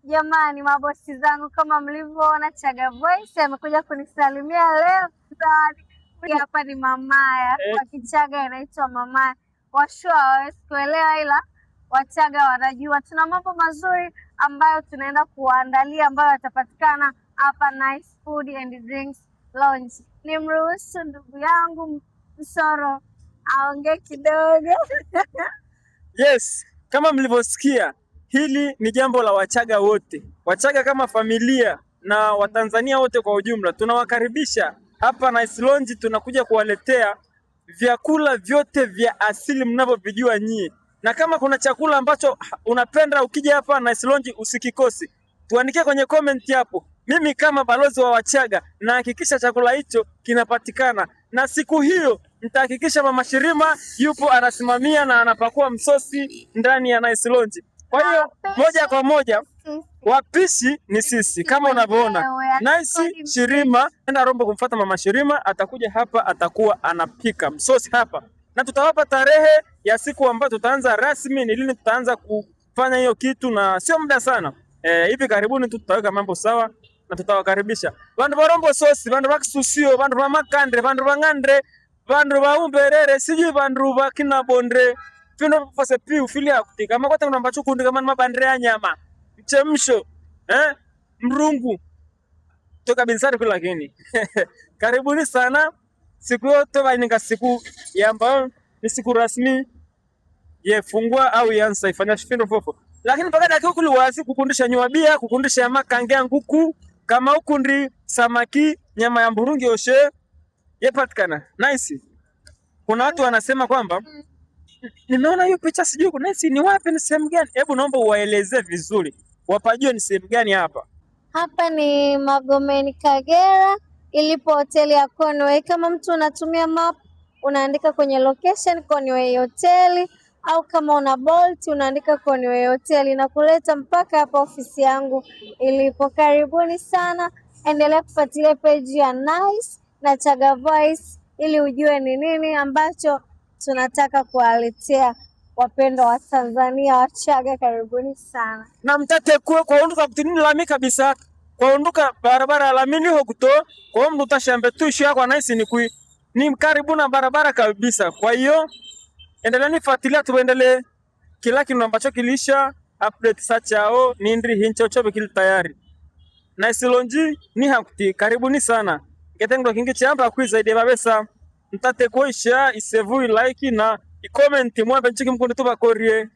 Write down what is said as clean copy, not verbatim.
Jamani, mabosi zangu, kama mlivyoona, Chaga Voice amekuja kunisalimia leo. Zawadi hapa ni mamaya kwa Kichaga inaitwa mamaya. Washua hawawezi kuelewa, ila Wachaga wanajua. Tuna mambo mazuri ambayo tunaenda kuwaandalia, ambayo yatapatikana hapa Nice Food and Drinks Lounge. Nimruhusu ndugu yangu Msoro aongee kidogo. Yes, kama mlivyosikia, hili ni jambo la Wachaga wote. Wachaga kama familia na Watanzania wote kwa ujumla, tunawakaribisha hapa Nice Lounge. Tunakuja kuwaletea vyakula vyote vya asili mnavyovijua nyie, na kama kuna chakula ambacho unapenda ukija hapa Nice Lounge usikikosi, tuandikie kwenye comment hapo. Mimi kama balozi wa Wachaga nahakikisha chakula hicho kinapatikana, na siku hiyo nitahakikisha Mama Shirima yupo anasimamia na anapakua msosi ndani ya Nice Lounge. Kwa hiyo moja kwa moja wapishi ni sisi kama unavyoona. Nice Shirima enda Rombo kumfuata Mama Shirima, atakuja hapa atakuwa anapika msosi hapa, na tutawapa tarehe ya siku ambayo tutaanza rasmi, ni lini tutaanza kufanya hiyo kitu, na sio muda sana. Hivi karibuni tu tutaweka mambo sawa na tutawakaribisha bandu ba Rombo sosi, bandu ba Kisusio, bandu ba Makandre, bandu ba Ngandre, bandu ba Umberere, sijui bandu ba Kinabondre, fino fase piu filia kutika makota kuna mbacho kundi kama mabandre ya nyama mchemsho mrungu toka binsari kula kini. Karibuni sana siku yote bainika siku ya ambayo ni siku rasmi yefungwa au yansa ifanya shifindo fofo, lakini mpaka dakika kuli wazi kukundisha nyuabia, kukundisha makange nguku, kama ukundi samaki, nyama ya mburungi oshe yepatikana Nice. Kuna watu wanasema kwamba nimeona hiyo picha sijui kuna Nice ni wapi, ni sehemu gani? Hebu naomba uwaelezee vizuri wapajue ni sehemu gani hapa. Hapa ni Magomeni Kagera, ilipo hoteli ya Conway. Kama mtu unatumia map, unaandika kwenye location Conway hoteli, au kama una Bolt unaandika Conway hoteli na kuleta mpaka hapa ofisi yangu ilipo. Karibuni sana, endelea kufuatilia page ya Nice na Chaga Voice ili ujue ni nini ambacho tunataka kuwaletea wapendwa wa Tanzania Wachaga. Karibuni sana. Na mtate kwa onduka kutinini lami kabisa, kwa onduka barabara lamini hokuto, kwa mdu tashambe tuishi yako Nice ni karibu na barabara kabisa. Kwa hiyo endeleeni fuatilia, tuendelee kila kitu ambacho kilisha update sachao nindri hincho chobe kili tayari. Nice Lounge ni hakuti, karibuni sana. Ketendo kingi chamba zaidi babesa mtate kuisha isevu like na i comment mwambe nchiki mkundu tuba korie.